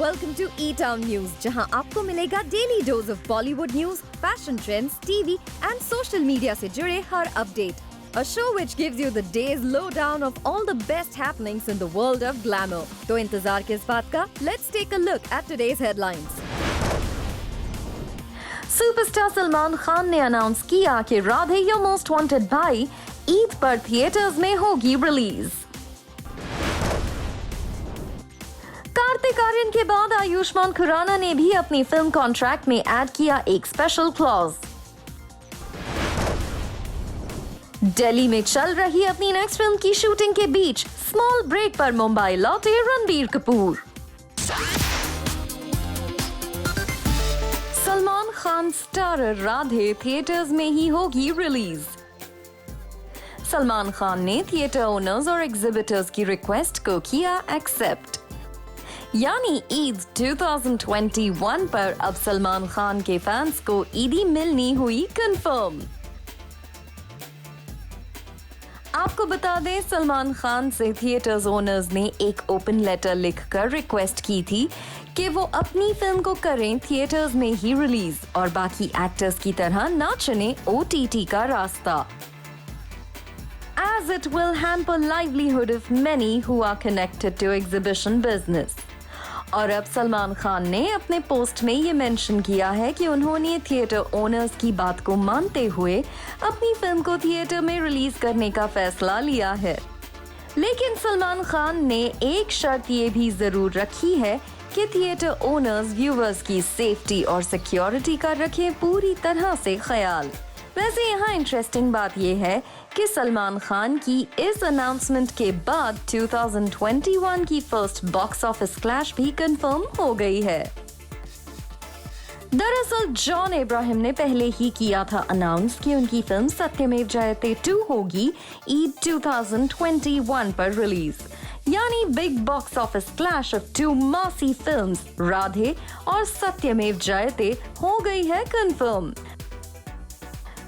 Welcome to E town news, जहां आपको मिलेगा daily dose of Bollywood news, fashion trends, TV and social media से जुड़े हर update. A show which gives you the day's lowdown of all the best happenings in the world of glamour. तो इंतजार किस बात का? Let's take a look at today's headlines. Superstar Salman Khan ने announce किया कि राधे योर मोस्ट वांटेड भाई ईद पर थिएटर्स में होगी रिलीज. कार्तिक आर्यन के बाद आयुष्मान खुराना ने भी अपनी फिल्म कॉन्ट्रैक्ट में ऐड किया एक स्पेशल क्लॉज. दिल्ली में चल रही अपनी नेक्स्ट फिल्म की शूटिंग के बीच स्मॉल ब्रेक पर मुंबई लौटे रणबीर कपूर. सलमान खान स्टारर राधे थिएटर्स में ही होगी रिलीज. सलमान खान ने थिएटर ओनर्स और एग्जिबिटर्स की रिक्वेस्ट को किया एक्सेप्ट. यानी ईद 2021 पर अब सलमान खान के फैंस को ईदी मिलनी हुई कंफर्म. आपको बता दें, सलमान खान से थिएटर्स ओनर्स ने एक ओपन लेटर लिखकर रिक्वेस्ट की थी कि वो अपनी फिल्म को करें थिएटर्स में ही रिलीज और बाकी एक्टर्स की तरह ना चुने OTT का रास्ता, as it will hamper livelihood of many who are connected to exhibition business. और अब सलमान खान ने अपने पोस्ट में ये मेंशन किया है कि उन्होंने थिएटर ओनर्स की बात को मानते हुए अपनी फिल्म को थिएटर में रिलीज करने का फैसला लिया है. लेकिन सलमान खान ने एक शर्त ये भी जरूर रखी है कि थिएटर ओनर्स व्यूअर्स की सेफ्टी और सिक्योरिटी का रखें पूरी तरह से ख्याल. वैसे यहाँ इंटरेस्टिंग बात यह है कि सलमान खान की इस अनाउंसमेंट के बाद 2021 की फर्स्ट बॉक्स ऑफिस क्लैश भी कंफर्म हो गई है. दरअसल जॉन अब्राहम ने पहले ही किया था अनाउंस कि उनकी फिल्म सत्यमेव जयते 2 होगी ईद 2021 पर रिलीज. यानी big box office clash of 2 मासी फिल्म्स राधे और सत्यमेव जयते हो गई है कंफर्म.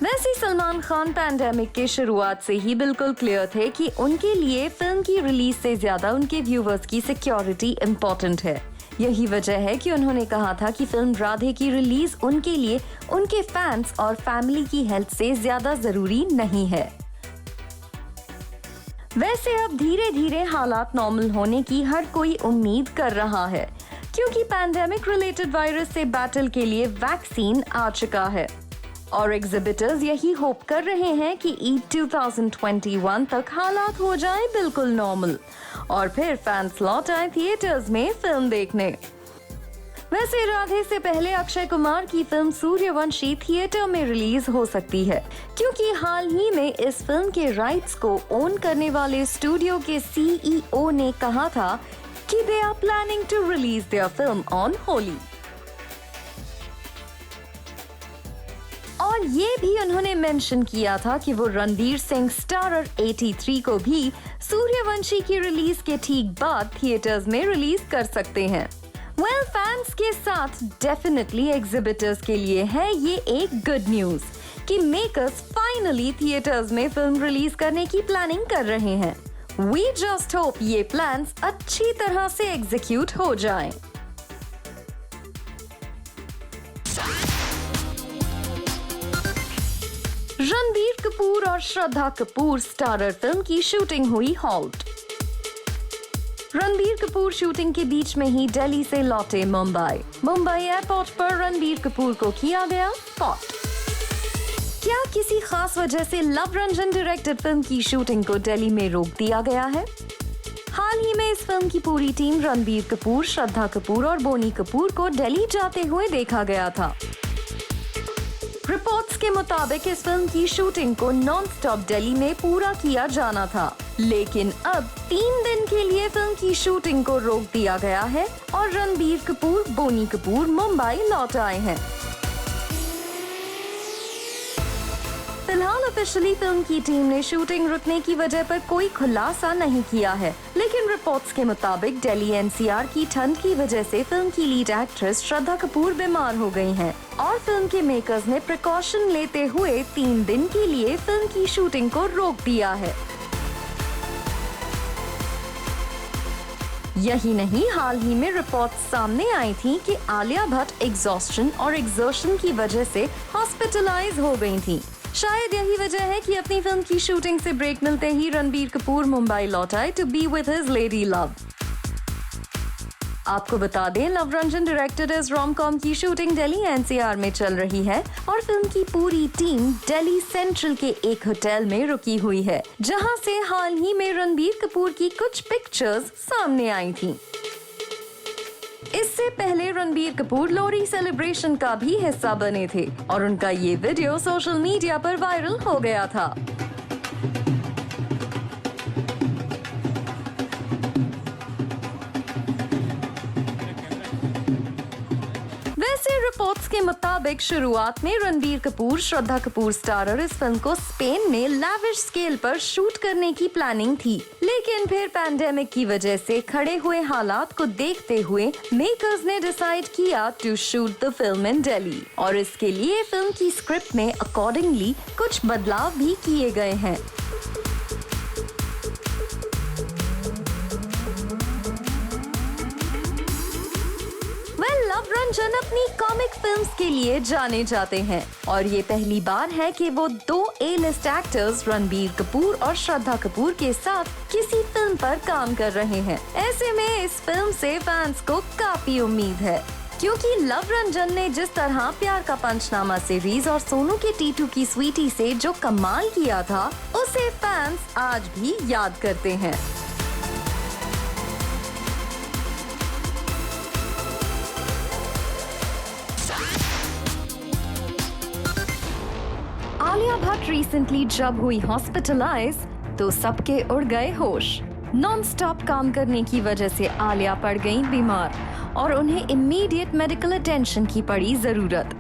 वैसे सलमान खान पैंडेमिक के शुरुआत से ही बिल्कुल क्लियर थे कि उनके लिए फिल्म की रिलीज से ज्यादा उनके व्यूवर्स की सिक्योरिटी इम्पोर्टेंट है. यही वजह है कि उन्होंने कहा था कि फिल्म राधे की रिलीज उनके लिए उनके फैंस और फैमिली की हेल्थ से ज्यादा जरूरी नहीं है. वैसे अब धीरे धीरे हालात नॉर्मल होने की हर कोई उम्मीद कर रहा है, क्योंकि पैंडेमिक रिलेटेड वायरस से बैटल के लिए वैक्सीन आ चुका है और एग्जिबिटर्स यही होप कर रहे हैं कि ईद 2021 तक हालात हो जाएं बिल्कुल नॉर्मल और फिर फैंस लौट आए थिएटर्स में फिल्म देखने. वैसे राधे से पहले अक्षय कुमार की फिल्म सूर्यवंशी थिएटर में रिलीज हो सकती है, क्योंकि हाल ही में इस फिल्म के राइट्स को ओन करने वाले स्टूडियो के CEO ने कहा था कि they are planning to release their film on Holi. और ये भी उन्होंने मेंशन किया था कि वो रणवीर सिंह स्टारर 83 को भी सूर्यवंशी की रिलीज के ठीक बाद थिएटर्स में रिलीज कर सकते हैं. वेल, फैंस के साथ डेफिनेटली एग्जिबिटर्स के लिए है ये एक गुड न्यूज कि मेकर्स फाइनली थिएटर्स में फिल्म रिलीज करने की प्लानिंग कर रहे हैं. वी जस्ट होप ये प्लान्स अच्छी तरह से एग्जीक्यूट हो जाएं. रणबीर कपूर और श्रद्धा कपूर स्टारर फिल्म की शूटिंग हुई हॉल्ट. रणबीर कपूर शूटिंग के बीच में ही दिल्ली से लौटे मुंबई एयरपोर्ट पर रणबीर कपूर को किया गया स्पॉट. क्या किसी खास वजह से लव रंजन डायरेक्टेड फिल्म की शूटिंग को दिल्ली में रोक दिया गया है? हाल ही में इस फिल्म की पूरी टीम रणबीर कपूर, श्रद्धा कपूर और बोनी कपूर को दिल्ली जाते हुए देखा गया था. रिपोर्ट्स के मुताबिक इस फिल्म की शूटिंग को नॉन स्टॉप दिल्ली में पूरा किया जाना था, लेकिन अब 3 दिन के लिए फिल्म की शूटिंग को रोक दिया गया है और रणबीर कपूर, बोनी कपूर मुंबई लौट आए हैं. फिलहाल ऑफिशियली फिल्म की टीम ने शूटिंग रुकने की वजह पर कोई खुलासा नहीं किया है, लेकिन रिपोर्ट्स के मुताबिक दिल्ली NCR की ठंड की वजह से फिल्म की लीड एक्ट्रेस श्रद्धा कपूर बीमार हो गई हैं और फिल्म के मेकर्स ने प्रिकॉशन लेते हुए 3 दिन के लिए फिल्म की शूटिंग को रोक दिया है. यही नहीं, हाल ही में रिपोर्ट सामने आई थी कि आलिया भट्ट एग्जॉस्शन और एक्सर्शन की वजह से हॉस्पिटलाइज हो गई थी। शायद यही वजह है कि अपनी फिल्म की शूटिंग से ब्रेक मिलते ही रणबीर कपूर मुंबई लौट आए to be with his lady love. आपको बता दें, लव रंजन डायरेक्टेड इस रोम कॉम की शूटिंग दिल्ली एनसीआर में चल रही है और फिल्म की पूरी टीम दिल्ली सेंट्रल के एक होटल में रुकी हुई है, जहां से हाल ही में रणबीर कपूर की कुछ पिक्चर्स सामने आई थी। इससे पहले रणबीर कपूर लोहड़ी सेलिब्रेशन का भी हिस्सा बने थे और उनका ये वीडियो सोशल मीडिया पर वायरल हो गया था। वैसे रिपोर्ट्स के मुताबिक शुरुआत में रणबीर कपूर, श्रद्धा कपूर स्टारर इस फिल्म को स्पेन में लैविश स्केल पर शूट करने की प्लानिंग थी, लेकिन फिर पैंडेमिक की वजह से खड़े हुए हालात को देखते हुए मेकर्स ने डिसाइड किया to shoot the film in Delhi और इसके लिए फिल्म की स्क्रिप्ट में अकॉर्डिंगली कुछ बदलाव भी किए गए हैं। लव रंजन अपनी कॉमिक फिल्म्स के लिए जाने जाते हैं और ये पहली बार है कि वो दो ए-लिस्ट एक्टर्स रणबीर कपूर और श्रद्धा कपूर के साथ किसी फिल्म पर काम कर रहे हैं। ऐसे में इस फिल्म से फैंस को काफी उम्मीद है, क्योंकि लव रंजन ने जिस तरह प्यार का पंचनामा सीरीज और सोनू के टीटू की स्वीटी से जो कमाल किया था, उसे फैंस आज भी याद करते हैं। आलिया भट्ट रिसेंटली जब हुई हॉस्पिटलाइज तो सबके उड़ गए होश। नॉन स्टॉप काम करने की वजह से आलिया पड़ गईं बीमार और उन्हें इमीडिएट मेडिकल अटेंशन की पड़ी जरूरत।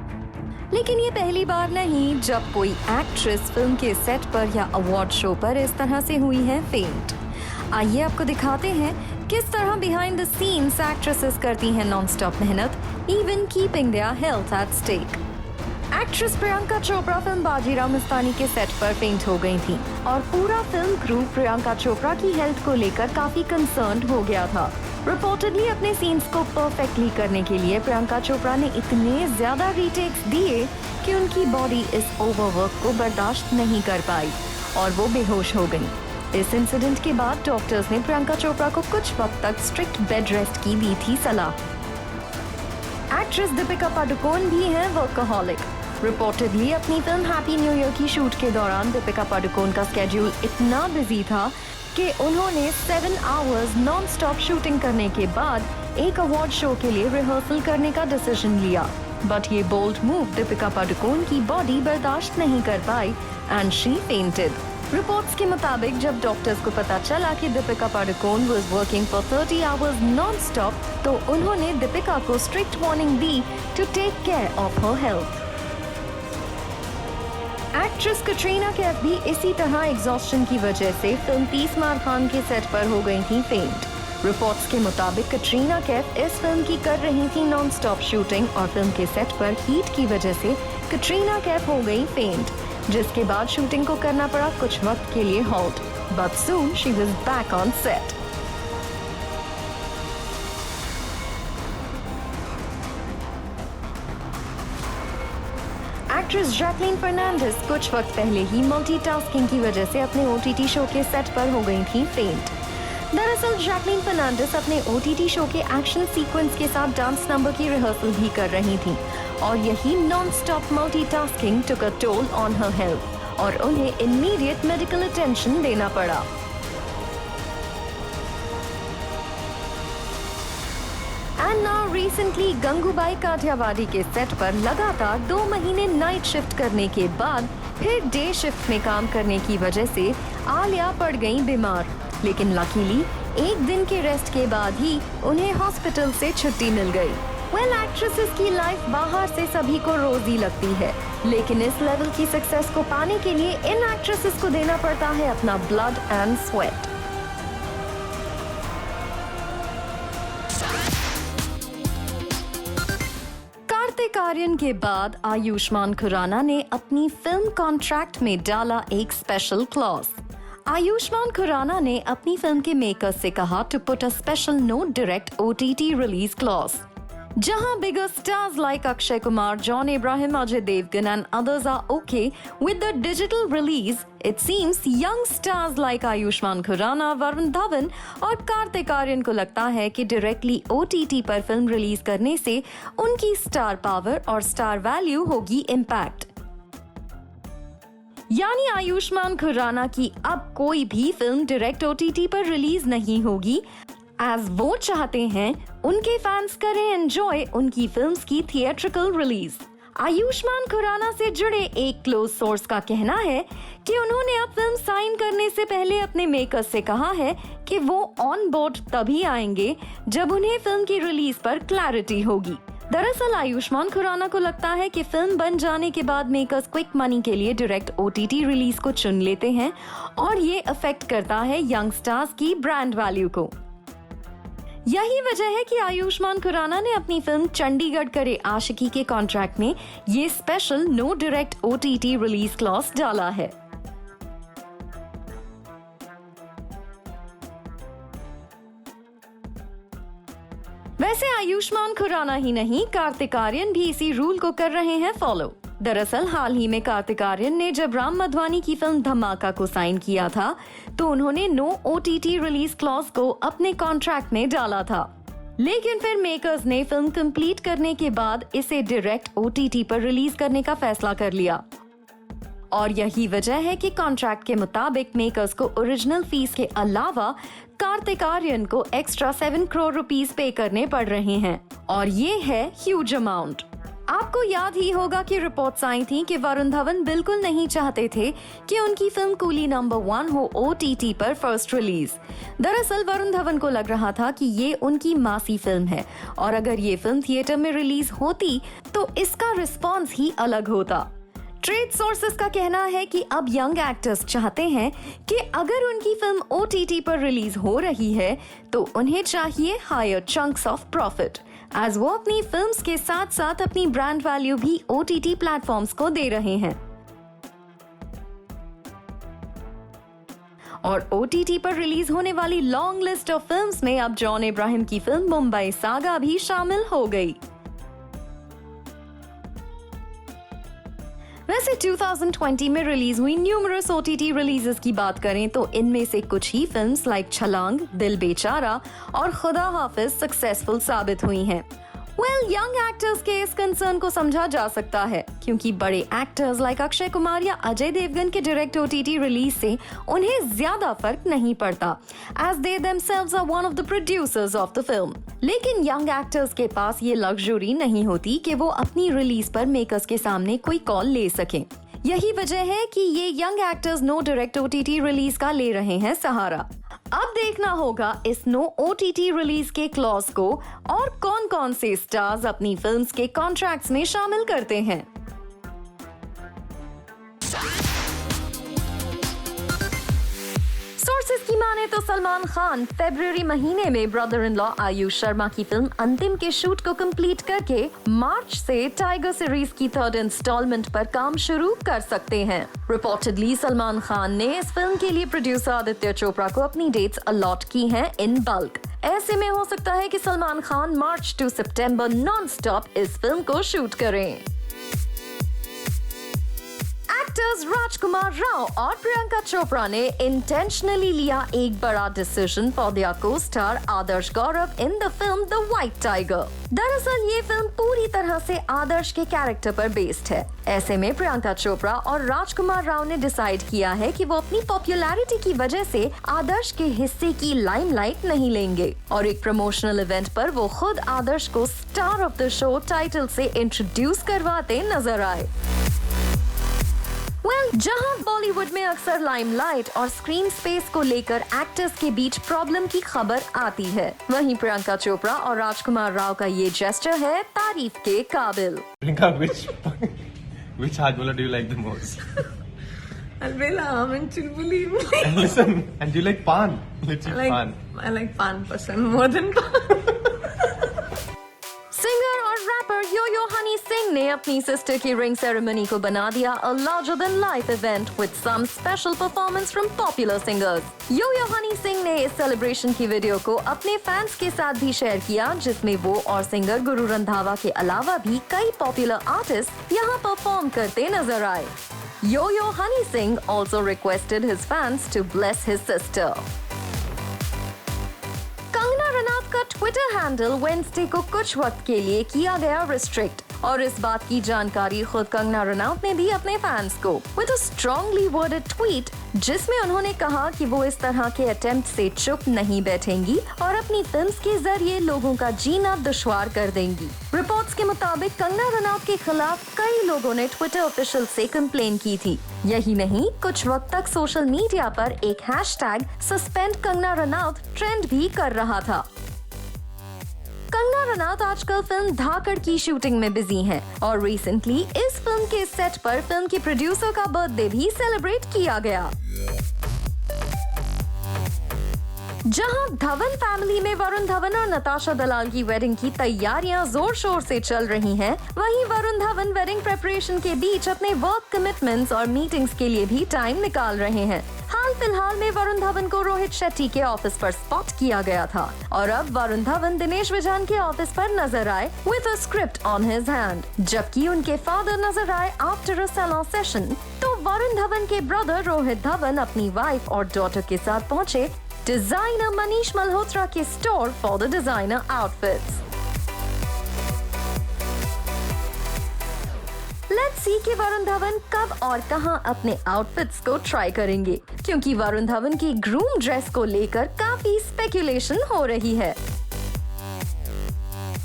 लेकिन ये पहली बार नहीं जब कोई एक्ट्रेस फिल्म के सेट पर या अवार्ड शो पर इस तरह से हुई है फेंट। आइए आपको दिखाते हैं किस तरह बिहाइंड द सीन्स एक्ट्रेसेस करती हैं नॉन स्टॉप मेहनत, even keeping their health at stake. Actress Priyanka Chopra film Bajirao Mastani के सेट पर फेंट हो गई थी और पूरा फिल्म क्रू प्रियंका चोपड़ा की हेल्थ को लेकर काफी कंसर्न्ड हो गया था। रिपोर्टेडली अपने सीन्स को परफेक्टली करने के लिए प्रियंका चोपड़ा ने इतने ज्यादा रीटेक्स दिए कि उनकी बॉडी इस ओवरवर्क को बर्दाश्त नहीं कर पाई और वो बेहोश हो गई। इस इंसिडेंट के बाद डॉक्टर्स ने प्रियंका चोपड़ा को कुछ वक्त तक स्ट्रिक्ट बेड रेस्ट की दी थी सलाह। एक्ट्रेस दीपिका पादुकोण भी है वर्कaholic। रिपोर्टेडली अपनी फिल्म हैप्पी न्यू ईयर की शूट के दौरान दीपिका पादुकोण का स्केड्यूल इतना बिजी था कि उन्होंने 7 आवर्स नॉन स्टॉप शूटिंग करने के बाद एक अवार्ड शो के लिए रिहर्सल करने का डिसीजन लिया। बट ये बोल्ड मूव दीपिका पादुकोण की बॉडी बर्दाश्त नहीं कर पाई एंड शी फेंटेड। रिपोर्ट्स के मुताबिक जब डॉक्टर्स को पता चला कि Deepika Padukone was working for 30 hours non stop, तो उन्होंने दीपिका को स्ट्रिक्ट वार्निंग दी to take care of her health. Actress Katrina Kaif भी इसी तरह एग्जॉस्शन की वजह से फिल्म 30 मार खान के सेट पर हो गई थी फेंट। रिपोर्ट्स के मुताबिक कटरीना कैफ इस फिल्म की कर रही थी नॉन स्टॉप शूटिंग और फिल्म के सेट पर हीट की वजह से कटरीना कैफ हो गई फेंट, जिसके बाद शूटिंग को करना पड़ा कुछ वक्त के लिए halt, but soon she was back on set. Actress Jacqueline Fernandez कुछ वक्त पहले ही मल्टीटास्किंग की वजह से अपने ओटीटी शो के सेट पर हो गई थी फेंट। दरअसल जैकलीन फर्नांडिस अपने ओटीटी शो के एक्शन सीक्वेंस के साथ डांस नंबर की रिहर्सल भी कर रही थी और यही non stop multitasking took a toll on her health और उन्हें इमीडिएट मेडिकल अटेंशन देना पड़ा। And now recently Gangubai Kathiawadi के सेट पर लगातार 2 महीने नाइट शिफ्ट करने के बाद फिर डे शिफ्ट में काम करने की वजह से आलिया पड़ गई बीमार, लेकिन लकीली एक दिन के रेस्ट के बाद ही उन्हें हॉस्पिटल से छुट्टी मिल गई। एक्ट्रेसेस की लाइफ बाहर से सभी को रोजी लगती है, लेकिन इस लेवल की सक्सेस को पाने के लिए इन एक्ट्रेसेस को देना पड़ता है अपना blood and sweat. Kartik Aaryan के बाद आयुष्मान खुराना ने अपनी फिल्म कॉन्ट्रैक्ट में डाला एक स्पेशल क्लॉज। आयुष्मान खुराना ने अपनी फिल्म के मेकर्स से कहा to put a special no direct OTT release clause. जहां bigger stars like Akshay Kumar, John Abraham, Ajay Devgan and others are okay with the digital release, it seems young stars like Ayushmann Khurrana, Varun Dhawan और कार्तिक आर्यन को लगता है कि directly OTT पर film release करने से उनकी स्टार पावर और स्टार वैल्यू होगी इम्पैक्ट। यानी आयुष्मान खुराना की अब कोई भी फिल्म डायरेक्ट OTT पर रिलीज नहीं होगी, एज वो चाहते हैं उनके फैंस करें एंजॉय उनकी फिल्म्स की थिएट्रिकल रिलीज। आयुष्मान खुराना से जुड़े एक क्लोज सोर्स का कहना है कि उन्होंने अब फिल्म साइन करने से पहले अपने मेकर्स से कहा है कि वो ऑन बोर्ड तभी आएंगे जब उन्हें फिल्म की रिलीज पर क्लैरिटी होगी। दरअसल आयुष्मान खुराना को लगता है कि फिल्म बन जाने के बाद मेकर्स क्विक मनी के लिए डायरेक्ट OTT रिलीज को चुन लेते हैं और ये अफेक्ट करता है यंग स्टार्स की ब्रांड वैल्यू को। यही वजह है कि आयुष्मान खुराना ने अपनी फिल्म चंडीगढ़ करे आशिकी के कॉन्ट्रैक्ट में ये special no direct OTT release clause डाला है। वैसे आयुष्मान खुराना ही नहीं, कार्तिक आर्यन भी इसी रूल को कर रहे हैं फॉलो। दरअसल हाल ही में कार्तिक आर्यन ने जब राम मधवानी की फिल्म धमाका को साइन किया था तो उन्होंने नो OTT रिलीज क्लॉज को अपने कॉन्ट्रैक्ट में डाला था, लेकिन फिर मेकर्स ने फिल्म कंप्लीट करने के बाद इसे डायरेक्ट OTT पर रिलीज करने का फैसला कर लिया। और यही वजह है कि कॉन्ट्रैक्ट के मुताबिक मेकर्स को ओरिजिनल फीस के अलावा कार्तिक आर्यन को एक्स्ट्रा 7 करोड़ रुपीस पे करने पड़ रहे हैं और ये है ह्यूज अमाउंट। आपको याद ही होगा कि रिपोर्ट्स आई थी कि वरुण धवन बिल्कुल नहीं चाहते थे कि उनकी फिल्म कूली नंबर 1 हो OTT पर फर्स्ट रिलीज। दरअसल वरुण धवन को लग रहा था कि ये उनकी मासी फिल्म है और अगर ये फिल्म थिएटर में रिलीज होती तो इसका रिस्पॉन्स ही अलग होता। ट्रेड सोर्सेस का कहना है कि अब यंग एक्टर्स चाहते हैं कि अगर उनकी फिल्म OTT पर रिलीज हो रही है तो उन्हें चाहिए higher chunks of profit, as वो अपनी फिल्म्स के साथ साथ अपनी ब्रांड वैल्यू भी OTT प्लेटफॉर्म्स को दे रहे हैं। और OTT पर रिलीज होने वाली लॉन्ग लिस्ट ऑफ फिल्म्स में अब जॉन इब्राहिम की फिल्म मुंबई सागा भी शामिल हो गई। वैसे 2020 में रिलीज हुई न्यूमरस OTT रिलीजेस की बात करें तो इनमें से कुछ ही फिल्म्स लाइक छलांग, दिल बेचारा और खुदा हाफिज सक्सेसफुल साबित हुई हैं। यंग एक्टर्स के इस कंसर्न को समझा जा सकता है क्योंकि बड़े एक्टर्स लाइक अक्षय कुमार या अजय देवगन के डायरेक्ट OTT रिलीज से उन्हें ज्यादा फर्क नहीं पड़ता, as they themselves are one of the producers of the film. लेकिन यंग एक्टर्स के पास ये लग्जरी नहीं होती कि वो अपनी रिलीज पर मेकर्स के सामने कोई कॉल ले सकें। यही वजह है कि ये young actors no direct OTT release का ले रहे हैं सहारा। अब देखना होगा इस नो OTT रिलीज के क्लॉज को और कौन कौन से स्टार्स अपनी फिल्म्स के कॉन्ट्रैक्ट्स में शामिल करते हैं। सोर्सेस की माने तो सलमान खान फरवरी महीने में brother in law Ayush Sharma की फिल्म अंतिम के शूट को कंप्लीट करके मार्च से टाइगर सीरीज की 3rd इंस्टॉलमेंट पर काम शुरू कर सकते हैं। रिपोर्टेडली सलमान खान ने इस फिल्म के लिए प्रोड्यूसर आदित्य चोपड़ा को अपनी डेट्स अलॉट की हैं इन बल्क। ऐसे में हो सकता है कि सलमान खान मार्च टू सितंबर नॉन स्टॉप इस फिल्म को शूट करें। एक्टर्स राजकुमार राव और प्रियंका चोपड़ा ने इंटेंशनली लिया एक बड़ा decision for their co-star Adarsh Gaurav in the film the white tiger. दरअसल ये फिल्म पूरी तरह से आदर्श के कैरेक्टर पर बेस्ड है। ऐसे में प्रियंका चोपड़ा और राजकुमार राव ने डिसाइड किया है कि वो अपनी पॉपुलैरिटी की वजह से आदर्श के हिस्से की लाइमलाइट नहीं लेंगे और एक प्रमोशनल इवेंट पर वो खुद आदर्श को star of the show title से इंट्रोड्यूस करवाते नजर आए। जहां बॉलीवुड में अक्सर लाइमलाइट और स्क्रीन स्पेस को लेकर एक्टर्स के बीच प्रॉब्लम की खबर आती है, वहीं प्रियंका चोपड़ा और राजकुमार राव का ये जेस्चर है तारीफ के काबिल। Priyanka, which Hajmola do you like the most? Alvela and Chulbuli. And listen, and you like pan? Let's eat pan. I like pan person more than pan. Singer और और रैपर यो-यो हनी सिंह ने अपनी sister की ring ceremony को बना दिया a larger than life event with some special performance from popular singers. Yo Yo Honey Singh ने इस सेलिब्रेशन की वीडियो को अपने फैंस के साथ भी शेयर किया, जिसमें वो और सिंगर गुरु रंधावा के अलावा भी कई पॉपुलर आर्टिस्ट यहाँ परफॉर्म करते नजर आए. Yo-Yo Honey Singh also requested his fans to bless his sister. Kangana Ranaut का ट्विटर हैंडल वेडनेसडे को कुछ वक्त के लिए किया गया रिस्ट्रिक्ट और इस बात की जानकारी खुद कंगना रनौत ने दी अपने फैंस को with a strongly worded tweet, जिसमें उन्होंने कहा कि वो इस तरह के अटेम्प्ट से चुप नहीं बैठेंगी और अपनी फिल्म्स के जरिए लोगों का जीना दुश्वार कर देंगी. रिपोर्ट्स के मुताबिक कंगना रनौत के खिलाफ कई लोगों ने ट्विटर ऑफिशियल से कंप्लेन की थी. यही नहीं, कुछ वक्त तक सोशल मीडिया पर एक hashtag suspend Kangana Ranaut trend भी कर रहा था. कंगना रनौत आजकल फिल्म धाकड़ की शूटिंग में बिजी हैं और रिसेंटली इस फिल्म के सेट पर फिल्म के प्रोड्यूसर का बर्थडे भी सेलिब्रेट किया गया. जहां धवन फैमिली में वरुण धवन और नताशा दलाल की वेडिंग की तैयारियां जोर शोर से चल रही हैं, वहीं वरुण धवन वेडिंग प्रेपरेशन के बीच अपने वर्क कमिटमेंट्स और मीटिंग्स के लिए भी टाइम निकाल रहे हैं. हाल फिलहाल में वरुण धवन को रोहित शेट्टी के ऑफिस पर स्पॉट किया गया था और अब वरुण धवन दिनेश विजयन के ऑफिस पर नजर आए with a script on his hand, जबकि उनके फादर नजर आए आफ्टर अ सैलून सेशन. तो वरुण धवन के ब्रदर रोहित धवन अपनी वाइफ और डॉटर के साथ पहुंचे डिजाइनर मनीष मल्होत्रा के store for the designer outfits. Let's see कि वरुण धवन कब और कहां अपने आउटफिट्स को ट्राई करेंगे, क्योंकि वरुण धवन की ग्रूम ड्रेस को लेकर काफी स्पेकुलेशन हो रही है.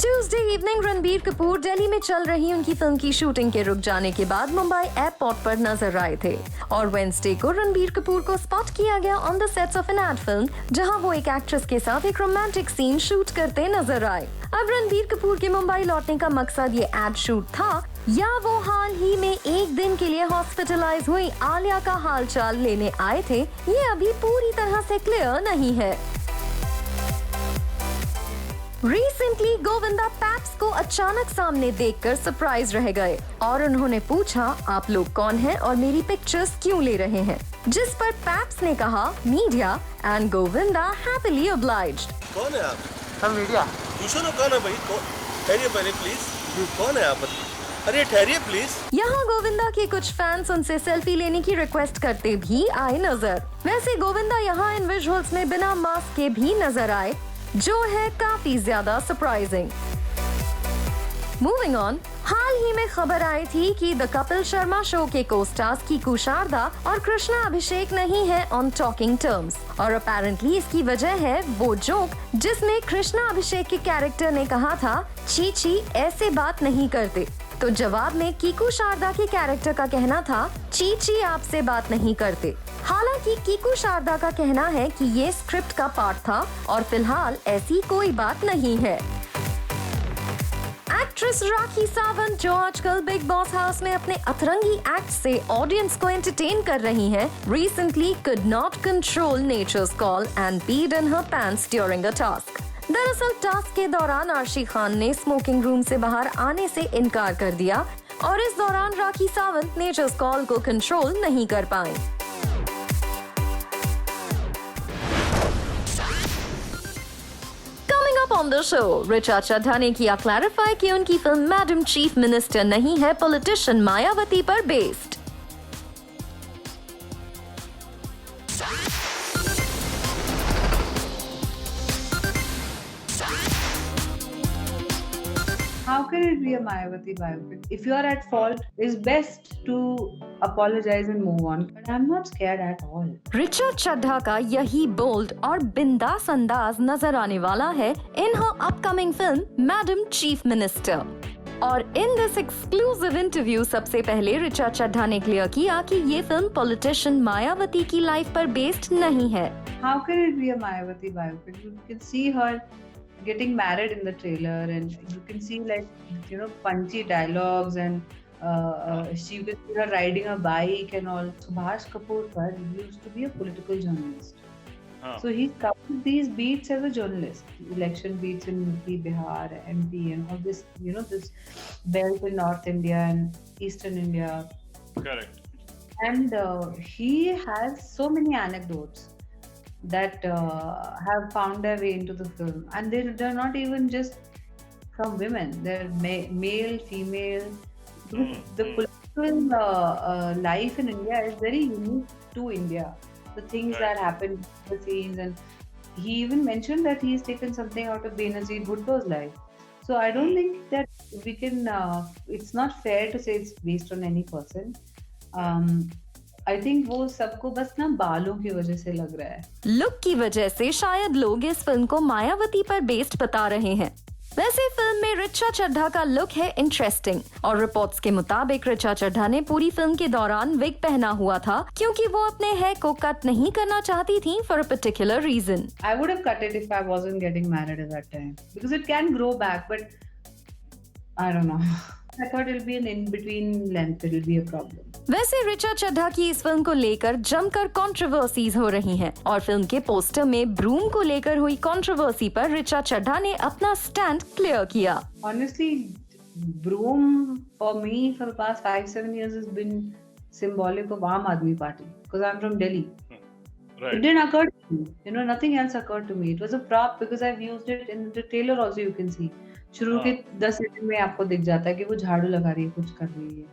ट्यूसडे इवनिंग रणबीर कपूर दिल्ली में चल रही उनकी फिल्म की शूटिंग के रुक जाने के बाद मुंबई एयरपोर्ट पर नजर आए थे और वेडनेसडे को रणबीर कपूर को स्पॉट किया गया on the sets of an ad film, जहां वो एक एक्ट्रेस के साथ एक रोमांटिक सीन शूट करते नजर आए. अब रणबीर कपूर के मुंबई लौटने का मकसद ये एड शूट था या वो हाल ही में एक दिन के लिए हॉस्पिटलाइज हुई आलिया का हालचाल लेने आए थे, ये अभी पूरी तरह से क्लियर नहीं है. रिसेंटली गोविंदा पैप्स को अचानक सामने देखकर सरप्राइज रह गए और उन्होंने पूछा, आप लोग कौन हैं और मेरी पिक्चर्स क्यों ले रहे हैं, जिस पर पैप्स ने कहा media and Govinda happily obliged. कौन है आप? हम मीडिया. पूछो ना कौन है भाई. ठहरिए पहले प्लीज. कौन है आप? अरे ठहरिए प्लीज. यहाँ गोविंदा के कुछ फैंस उनसे सेल्फी लेने की रिक्वेस्ट करते भी आए नजर. वैसे गोविंदा यहाँ इन विजुअल्स में बिना मास्क के भी नजर आए, जो है काफी ज्यादा सरप्राइजिंग. मूविंग ऑन, हाल ही में खबर आई थी कि द कपिल शर्मा शो के को-स्टार्स कीकू शारदा और कृष्णा अभिषेक नहीं है ऑन टॉकिंग टर्म्स और अपेरेंटली इसकी वजह है वो जोक जिसमें कृष्णा अभिषेक के कैरेक्टर ने कहा था, ची ऐसे बात नहीं करते. तो जवाब में कीकू शारदा के कैरेक्टर का कहना था, ची आपसे बात नहीं करते. हालांकि कीकू शारदा का कहना है कि ये स्क्रिप्ट का पार्ट था और फिलहाल ऐसी कोई बात नहीं है. एक्ट्रेस राखी सावंत, जो आजकल बिग बॉस हाउस में अपने अतरंगी एक्ट से ऑडियंस को एंटरटेन कर रही हैं, recently could not control nature's call and peed in her pants during a task. दरअसल टास्क के दौरान आर्शी खान ने स्मोकिंग रूम से बाहर आने से इनकार कर दिया और इस दौरान राखी सावंत नेचर्स कॉल को कंट्रोल नहीं कर पाई. On the show, Richa Chadha ने किया क्लैरिफाई कि उनकी फिल्म मैडम चीफ मिनिस्टर नहीं है पॉलिटिशियन मायावती पर based. How can it be a Mayawati biopic? If you are at fault, it's best to apologize and move on. But I'm not scared at all. Richa Chadha का यही bold और बिंदास अंदाज नजर आने वाला है in her upcoming film madam chief minister. और इन दिस एक्सक्लूसिव इंटरव्यू सबसे पहले ऋचा चड्ढा ने क्लियर किया कि ये फिल्म पॉलिटिशियन मायावती की लाइफ पर बेस्ड नहीं है. How can it be a Mayawati biopic? You can see her getting married in the trailer and you can see punchy dialogues and you can see her riding a bike and all. Subhash Kapoor sir used to be a political journalist. So he covered these beats as a journalist, election beats in UP, Bihar, MP, and all this, this belt in North India and Eastern India. Correct. And he has so many anecdotes that have found their way into the film, and they're not even just from women. They're male, female. The political life in India is very unique to India. The things that happen behind the scenes, and he even mentioned that he's taken something out of Benazir Bhutto's life. So I don't think that we can. It's not fair to say it's based on any person. I think वो सबको बस ना बालों की वजह से लग रहा है. लुक की वजह से शायद लोग इस फिल्म को मायावती पर बेस्ड बता रहे हैं. वैसे फिल्म में ऋचा चड्ढा का लुक है इंटरेस्टिंग और रिपोर्ट्स के मुताबिक ऋचा चड्ढा ने पूरी फिल्म के दौरान विग पहना हुआ था क्योंकि वो अपने हेयर को कट नहीं करना चाहती थी for a particular reason. I would have cut it if I wasn't getting married at that time because it can grow back, but I don't know. I thought it'll be an in-between length. It'll be a problem. वैसे ऋचा चड्ढा की इस film को लेकर जमकर controversies हो रही हैं और फिल्म के पोस्टर में ब्रूम को लेकर हुई कंट्रोवर्सी पर ऋचा चड्ढा ने अपना स्टैंड क्लियर किया. Honestly, broom for me for the past 5-7 years has been symbolic of Aam Aadmi Party because I'm from Delhi. Right. It didn't occur to me. Nothing else occurred to me. It was a prop because I've used it in the trailer also. You can see. शुरू के 10 second में आपको दिख जाता है कि वो झाड़ू लगा रही है, कुछ कर रही है.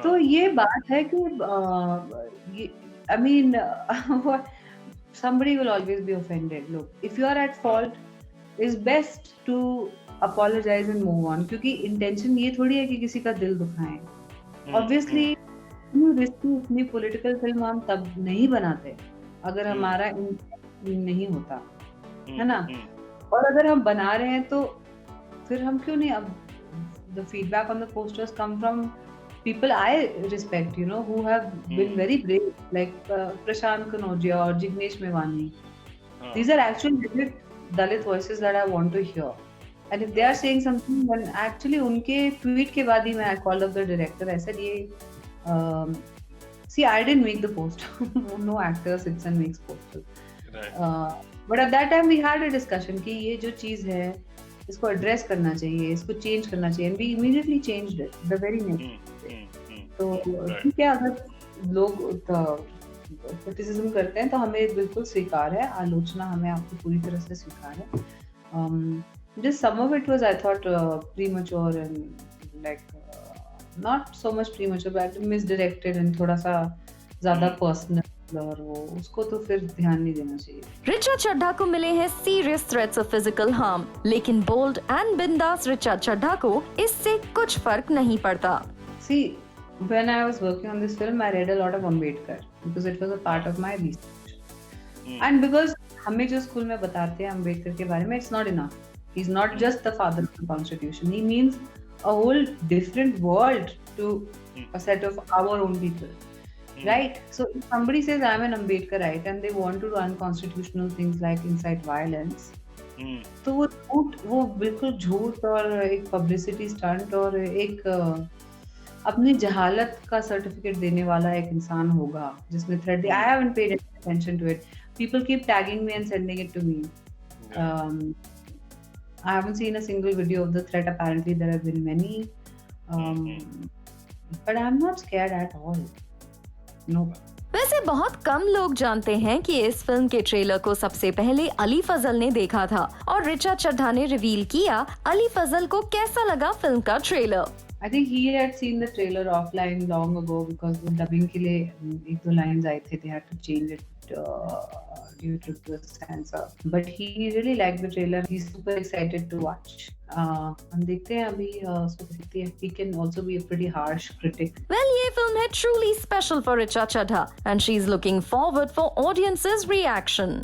तो ये बात है कि I mean somebody will always be offended. Look, if you are at fault, it's best to apologize and move on. क्योंकि intention ये थोड़ी है कि किसी का दिल दुखाएं. Obviously, इतनी political film हम तब नहीं बनाते अगर हमारा नहीं होता, है ना? और अगर हम बना रहे हैं तो फिर हम क्यों नहीं? अब the feedback on the posters come from people I respect, who have been very brave, like Prashant Kanodia or Jignesh Mewani. These are actually legit Dalit voices that I want to hear. And if they are saying something, then actually उनके tweet के बाद ही मैं I called up the director. I said see, I didn't make the poster. No actor sits and makes posters. Right. But at that time we had a discussion कि ये जो चीज है इसको एड्रेस करना चाहिए, इसको चेंज करना चाहिए. And we immediately changed it the very next day. तो ठीक है, अगर लोग क्रिटिसिज्म करते हैं तो हमें बिल्कुल स्वीकार है, आलोचना हमें आपको पूरी तरह से स्वीकार है. Just some of it was I thought premature and like not so much premature but misdirected and थोड़ा सा ज़्यादा personal. और वो उसको तो फिर ध्यान नहीं देना चाहिए. ऋचा चड्ढा को मिले हैं serious threats of physical harm, लेकिन बोल्ड एंड बिंदास ऋचा चड्ढा को इससे कुछ फर्क नहीं पड़ता. See, when I was working on this film, I read a lot of Ambedkar because it was a part of my research. And because हमें जो स्कूल में बताते हैं अम्बेडकर के बारे में, it's not enough. He's not just the father of the Constitution. He means a whole different world to a set of our own people. Right? So if somebody says I'm an Ambedkarite and they want to do unconstitutional things like incite violence, तो वो बिल्कुल झूठ और एक publicity stunt और एक अपनी जहालत का सर्टिफिकेट देने वाला एक इंसान होगा जिसने थ्रेट दिया. I haven't paid any attention to it. People keep tagging me and sending it to me. I haven't seen a single video of the threat. Apparently there have been many. But I'm not scared at all. No. वैसे बहुत कम लोग जानते हैं कि इस film के trailer को सबसे पहले अली फजल ने देखा था और ऋचा चड्ढा ने रिवील किया अली फजल को कैसा लगा फिल्म का trailer. I think he had seen the trailer offline long ago because the dubbing के लिए एक दो lines आए थे. They had to change it due to the censor. But he really liked the trailer. He's super excited to watch. हम देखते हैं अभी उसको देखते हैं. He can also be a pretty harsh critic. Well, ये फिल्म है truly special for Richa Chadha and she's looking forward for audiences' reaction.